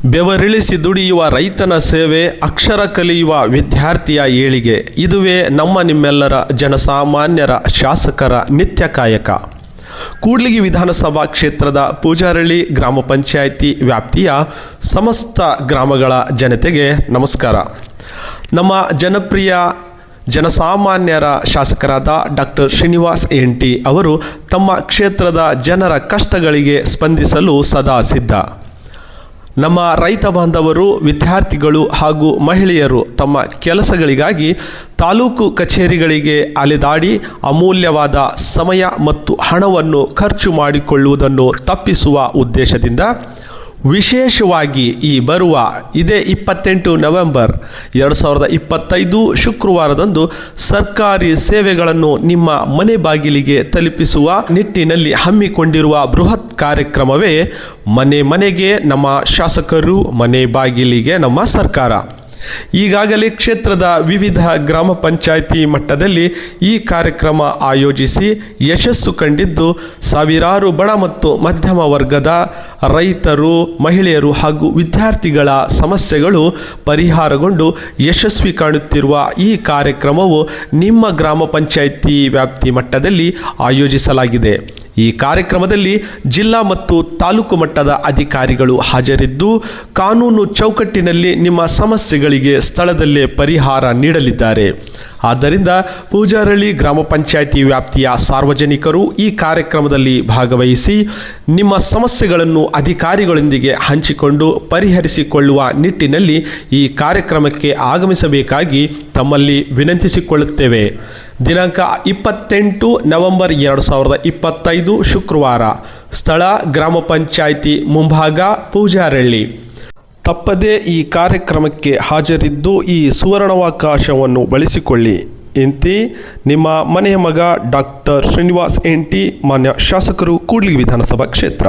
ಬೆವರಿಳಿಸಿ ದುಡಿಯುವ ರೈತನ ಸೇವೆ, ಅಕ್ಷರ ಕಲಿಯುವ ವಿದ್ಯಾರ್ಥಿಯ ಏಳಿಗೆ, ಇದುವೇ ನಿಮ್ಮೆಲ್ಲರ ಜನಸಾಮಾನ್ಯರ ಶಾಸಕರ ನಿತ್ಯ ಕಾಯಕ. ಕೂಡ್ಲಿಗಿ ವಿಧಾನಸಭಾ ಕ್ಷೇತ್ರದ ಪೂಜಾರಳ್ಳಿ ಗ್ರಾಮ ಪಂಚಾಯಿತಿ ವ್ಯಾಪ್ತಿಯ ಸಮಸ್ತ ಗ್ರಾಮಗಳ ಜನತೆಗೆ ನಮಸ್ಕಾರ. ನಮ್ಮ ಜನಪ್ರಿಯ ಜನಸಾಮಾನ್ಯರ ಶಾಸಕರಾದ ಡಾಕ್ಟರ್ ಶ್ರೀನಿವಾಸ್ ಎನ್.ಟಿ. ಅವರು ತಮ್ಮ ಕ್ಷೇತ್ರದ ಜನರ ಕಷ್ಟಗಳಿಗೆ ಸ್ಪಂದಿಸಲು ಸದಾ ಸಿದ್ಧ. ನಮ್ಮ ರೈತ ಬಾಂಧವರು, ವಿದ್ಯಾರ್ಥಿಗಳು ಹಾಗೂ ಮಹಿಳೆಯರು ತಮ್ಮ ಕೆಲಸಗಳಿಗಾಗಿ ತಾಲೂಕು ಕಚೇರಿಗಳಿಗೆ ಅಲೆದಾಡಿ ಅಮೂಲ್ಯವಾದ ಸಮಯ ಮತ್ತು ಹಣವನ್ನು ಖರ್ಚು ಮಾಡಿಕೊಳ್ಳುವುದನ್ನು ತಪ್ಪಿಸುವ ಉದ್ದೇಶದಿಂದ ವಿಶೇಷವಾಗಿ ಈ ಬರುವ ಇದೇ 28 ನವೆಂಬರ್ 2025 ಶುಕ್ರವಾರದಂದು ಸರ್ಕಾರಿ ಸೇವೆಗಳನ್ನು ನಿಮ್ಮ ಮನೆ ಬಾಗಿಲಿಗೆ ತಲುಪಿಸುವ ನಿಟ್ಟಿನಲ್ಲಿ ಹಮ್ಮಿಕೊಂಡಿರುವ ಬೃಹತ್ ಕಾರ್ಯಕ್ರಮವೇ ಮನೆ ಮನೆಗೆ ನಮ್ಮ ಶಾಸಕರು, ಮನೆ ಬಾಗಿಲಿಗೆ ನಮ್ಮ ಸರ್ಕಾರ. ಈಗಾಗಲೇ ಕ್ಷೇತ್ರದ ವಿವಿಧ ಗ್ರಾಮ ಪಂಚಾಯಿತಿ ಮಟ್ಟದಲ್ಲಿ ಈ ಕಾರ್ಯಕ್ರಮ ಆಯೋಜಿಸಿ ಯಶಸ್ಸು ಕಂಡಿದ್ದು, ಸಾವಿರಾರು ಬಡ ಮತ್ತು ಮಧ್ಯಮ ವರ್ಗದ ರೈತರು, ಮಹಿಳೆಯರು ಹಾಗೂ ವಿದ್ಯಾರ್ಥಿಗಳ ಸಮಸ್ಯೆಗಳು ಪರಿಹಾರಗೊಂಡು ಯಶಸ್ವಿ ಕಾಣುತ್ತಿರುವ ಈ ಕಾರ್ಯಕ್ರಮವು ನಿಮ್ಮ ಗ್ರಾಮ ಪಂಚಾಯಿತಿ ವ್ಯಾಪ್ತಿ ಮಟ್ಟದಲ್ಲಿ ಆಯೋಜಿಸಲಾಗಿದೆ. ಈ ಕಾರ್ಯಕ್ರಮದಲ್ಲಿ ಜಿಲ್ಲಾ ಮತ್ತು ತಾಲೂಕು ಮಟ್ಟದ ಅಧಿಕಾರಿಗಳು ಹಾಜರಿದ್ದು, ಕಾನೂನು ಚೌಕಟ್ಟಿನಲ್ಲಿ ನಿಮ್ಮ ಸಮಸ್ಯೆಗಳಿಗೆ ಸ್ಥಳದಲ್ಲೇ ಪರಿಹಾರ ನೀಡಲಿದ್ದಾರೆ. ಆದ್ದರಿಂದ ಪೂಜಾರಳ್ಳಿ ಗ್ರಾಮ ಪಂಚಾಯಿತಿ ವ್ಯಾಪ್ತಿಯ ಸಾರ್ವಜನಿಕರು ಈ ಕಾರ್ಯಕ್ರಮದಲ್ಲಿ ಭಾಗವಹಿಸಿ ನಿಮ್ಮ ಸಮಸ್ಯೆಗಳನ್ನು ಅಧಿಕಾರಿಗಳೊಂದಿಗೆ ಹಂಚಿಕೊಂಡು ಪರಿಹರಿಸಿಕೊಳ್ಳುವ ನಿಟ್ಟಿನಲ್ಲಿ ಈ ಕಾರ್ಯಕ್ರಮಕ್ಕೆ ಆಗಮಿಸಬೇಕಾಗಿ ತಮ್ಮಲ್ಲಿ ವಿನಂತಿಸಿಕೊಳ್ಳುತ್ತೇವೆ. ದಿನಾಂಕ 28 ನವೆಂಬರ್ 2025 ಶುಕ್ರವಾರ. ಸ್ಥಳ ಗ್ರಾಮ ಪಂಚಾಯಿತಿ ಮುಂಭಾಗ, ಪೂಜಾರಳ್ಳಿ. ತಪ್ಪದೇ ಈ ಕಾರ್ಯಕ್ರಮಕ್ಕೆ ಹಾಜರಿದ್ದು ಈ ಸುವರ್ಣಾವಕಾಶವನ್ನು ಬಳಸಿಕೊಳ್ಳಿ. ಇಂತಿ ನಿಮ್ಮ ಮನೆಯ ಮಗ ಡಾಕ್ಟರ್ ಶ್ರೀನಿವಾಸ್ ಎನ್.ಟಿ., ಮಾನ್ಯ ಶಾಸಕರು, ಕೂಡ್ಲಿಗಿ ವಿಧಾನಸಭಾ ಕ್ಷೇತ್ರ.